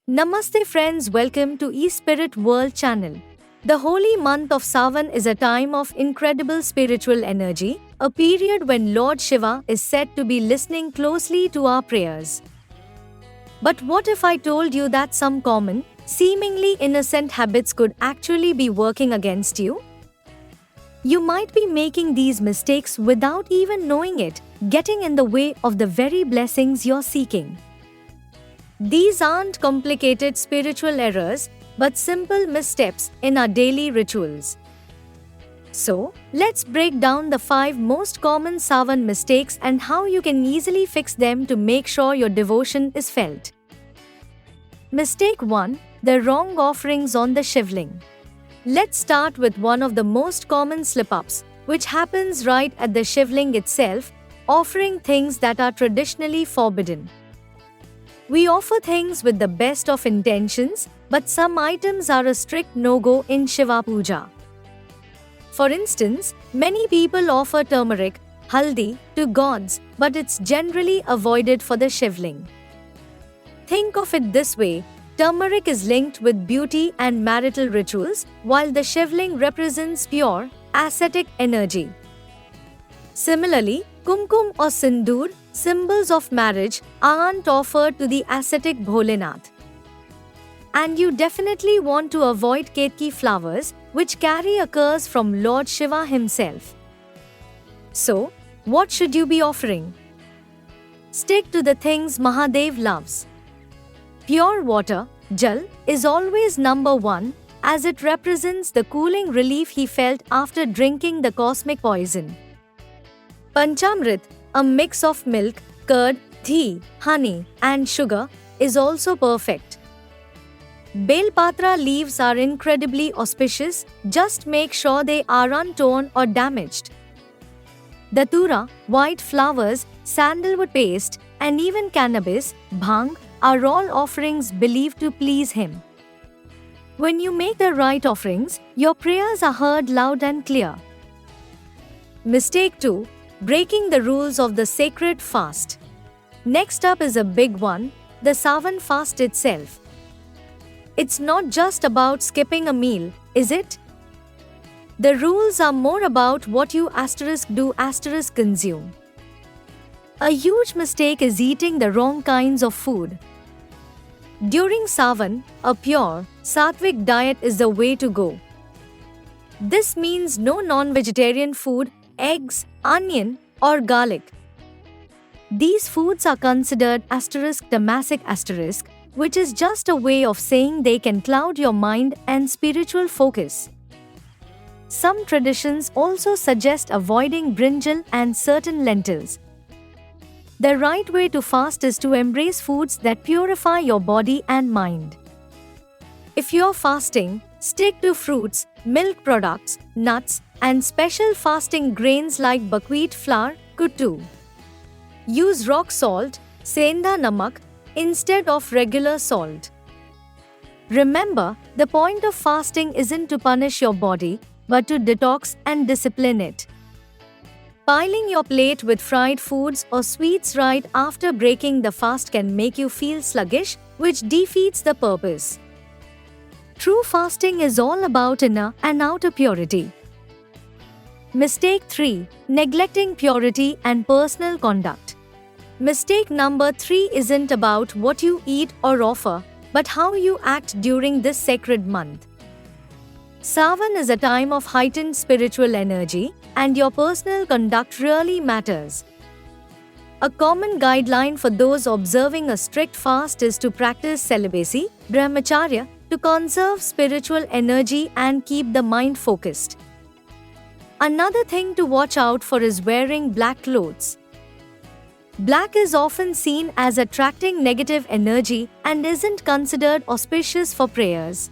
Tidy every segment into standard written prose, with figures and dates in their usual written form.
Namaste friends, welcome to eSpirit World channel. The holy month of Sawan is a time of incredible spiritual energy, a period when Lord Shiva is said to be listening closely to our prayers. But what if I told you that some common, seemingly innocent habits could actually be working against you? You might be making these mistakes without even knowing it, getting in the way of the very blessings you're seeking. These aren't complicated spiritual errors, but simple missteps in our daily rituals. So, let's break down the 5 most common Sawan mistakes and how you can easily fix them to make sure your devotion is felt. Mistake 1. The wrong offerings on the Shivling. Let's start with one of the most common slip-ups, which happens right at the Shivling itself, offering things that are traditionally forbidden. We offer things with the best of intentions, but some items are a strict no-go in Shiva Puja. For instance, many people offer turmeric, haldi, to gods, but it's generally avoided for the Shivling. Think of it this way: turmeric is linked with beauty and marital rituals, while the Shivling represents pure, ascetic energy. Similarly, kumkum or sindoor, symbols of marriage, aren't offered to the ascetic Bholenath. And you definitely want to avoid ketki flowers, which carry a curse from Lord Shiva himself. So, what should you be offering? Stick to the things Mahadev loves. Pure water, Jal, is always number 1, as it represents the cooling relief he felt after drinking the cosmic poison. Panchamrit, a mix of milk, curd, ghee, honey, and sugar, is also perfect. Belpatra leaves are incredibly auspicious, just make sure they aren't torn or damaged. Datura, white flowers, sandalwood paste, and even cannabis, bhang, are all offerings believed to please him. When you make the right offerings, your prayers are heard loud and clear. Mistake 2. Breaking the rules of the sacred fast. Next up is a big one, the Sawan fast itself. It's not just about skipping a meal, is it? The rules are more about what you do consume. A huge mistake is eating the wrong kinds of food. During Sawan, a pure, sattvic diet is the way to go. This means no non-vegetarian food, eggs, onion, or garlic. These foods are considered tamasic, which is just a way of saying they can cloud your mind and spiritual focus. Some traditions also suggest avoiding brinjal and certain lentils. The right way to fast is to embrace foods that purify your body and mind. If you're fasting, stick to fruits, milk products, nuts, and special fasting grains like buckwheat flour, kuttu. Use rock salt, senda namak, instead of regular salt. Remember, the point of fasting isn't to punish your body, but to detox and discipline it. Piling your plate with fried foods or sweets right after breaking the fast can make you feel sluggish, which defeats the purpose. True fasting is all about inner and outer purity. Mistake 3. Neglecting purity and personal conduct. Mistake number 3 isn't about what you eat or offer, but how you act during this sacred month. Sawan is a time of heightened spiritual energy, and your personal conduct really matters. A common guideline for those observing a strict fast is to practice celibacy, brahmacharya, to conserve spiritual energy and keep the mind focused. Another thing to watch out for is wearing black clothes. Black is often seen as attracting negative energy and isn't considered auspicious for prayers.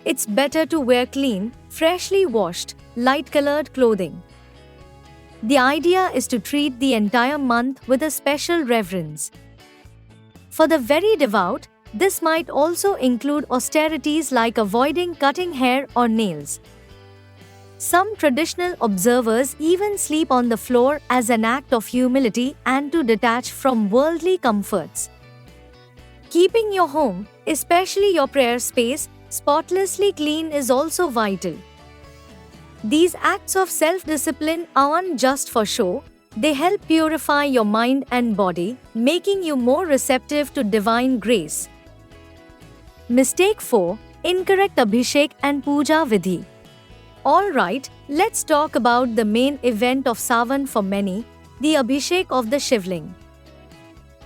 It's better to wear clean, freshly washed, light-colored clothing. The idea is to treat the entire month with a special reverence. For the very devout, this might also include austerities like avoiding cutting hair or nails. Some traditional observers even sleep on the floor as an act of humility and to detach from worldly comforts. Keeping your home, especially your prayer space, spotlessly clean is also vital. These acts of self-discipline aren't just for show, they help purify your mind and body, making you more receptive to divine grace. Mistake 4. Incorrect Abhishek and Puja Vidhi. Alright, let's talk about the main event of Savan for many, the Abhishek of the Shivling.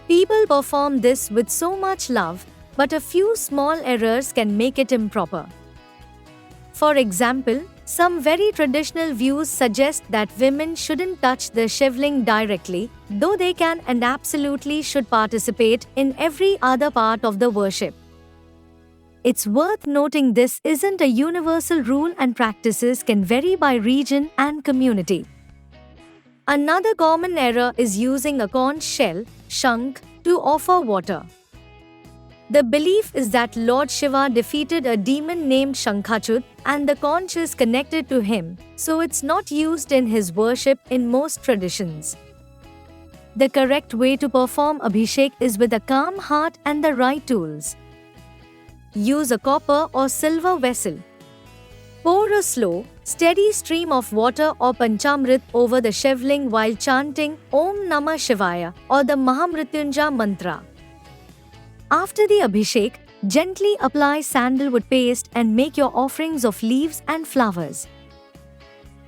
People perform this with so much love, but a few small errors can make it improper. For example, some very traditional views suggest that women shouldn't touch the Shivling directly, though they can and absolutely should participate in every other part of the worship. It's worth noting this isn't a universal rule and practices can vary by region and community. Another common error is using a conch shell, shankh, to offer water. The belief is that Lord Shiva defeated a demon named Shankhachud and the conch is connected to him, so it's not used in his worship in most traditions. The correct way to perform Abhishek is with a calm heart and the right tools. Use a copper or silver vessel. Pour a slow, steady stream of water or panchamrit over the Shivling while chanting Om Namah Shivaya or the Mahamrityunjaya mantra. After the Abhishek, gently apply sandalwood paste and make your offerings of leaves and flowers.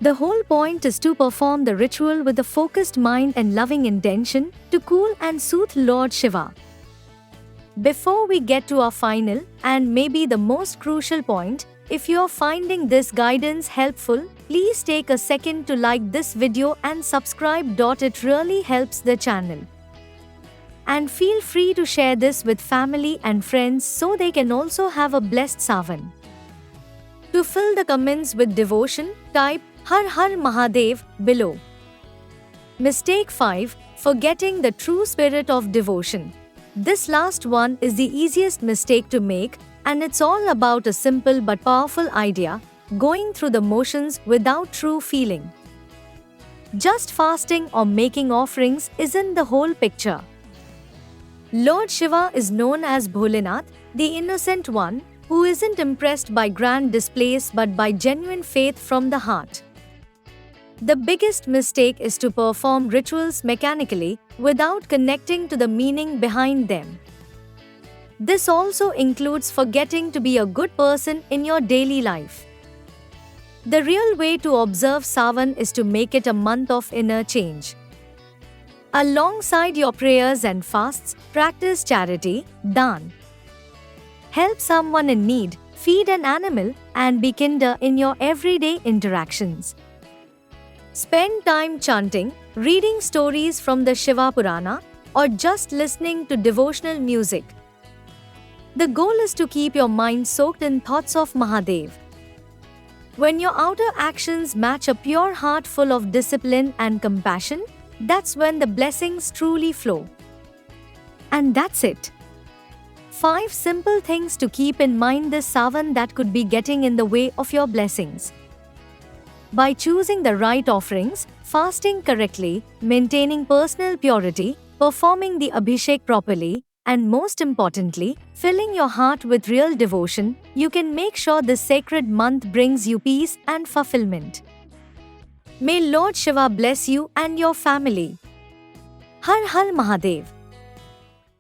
The whole point is to perform the ritual with a focused mind and loving intention to cool and soothe Lord Shiva. Before we get to our final and maybe the most crucial point, if you are finding this guidance helpful, please take a second to like this video and subscribe. It really helps the channel. And feel free to share this with family and friends so they can also have a blessed Savan. To fill the comments with devotion, type Har Har Mahadev below. Mistake 5. Forgetting the true spirit of devotion. This last one is the easiest mistake to make, and it's all about a simple but powerful idea, going through the motions without true feeling. Just fasting or making offerings isn't the whole picture. Lord Shiva is known as Bholinath, the innocent one, who isn't impressed by grand displays but by genuine faith from the heart. The biggest mistake is to perform rituals mechanically without connecting to the meaning behind them. This also includes forgetting to be a good person in your daily life. The real way to observe Savan is to make it a month of inner change. Alongside your prayers and fasts, practice charity, daan. Help someone in need, feed an animal, and be kinder in your everyday interactions. Spend time chanting, reading stories from the Shiva Purana, or just listening to devotional music. The goal is to keep your mind soaked in thoughts of Mahadev. When your outer actions match a pure heart full of discipline and compassion, that's when the blessings truly flow. And that's it. 5 simple things to keep in mind this Savan that could be getting in the way of your blessings. By choosing the right offerings, fasting correctly, maintaining personal purity, performing the Abhishek properly, and most importantly, filling your heart with real devotion, you can make sure this sacred month brings you peace and fulfillment. May Lord Shiva bless you and your family. Har Har Mahadev.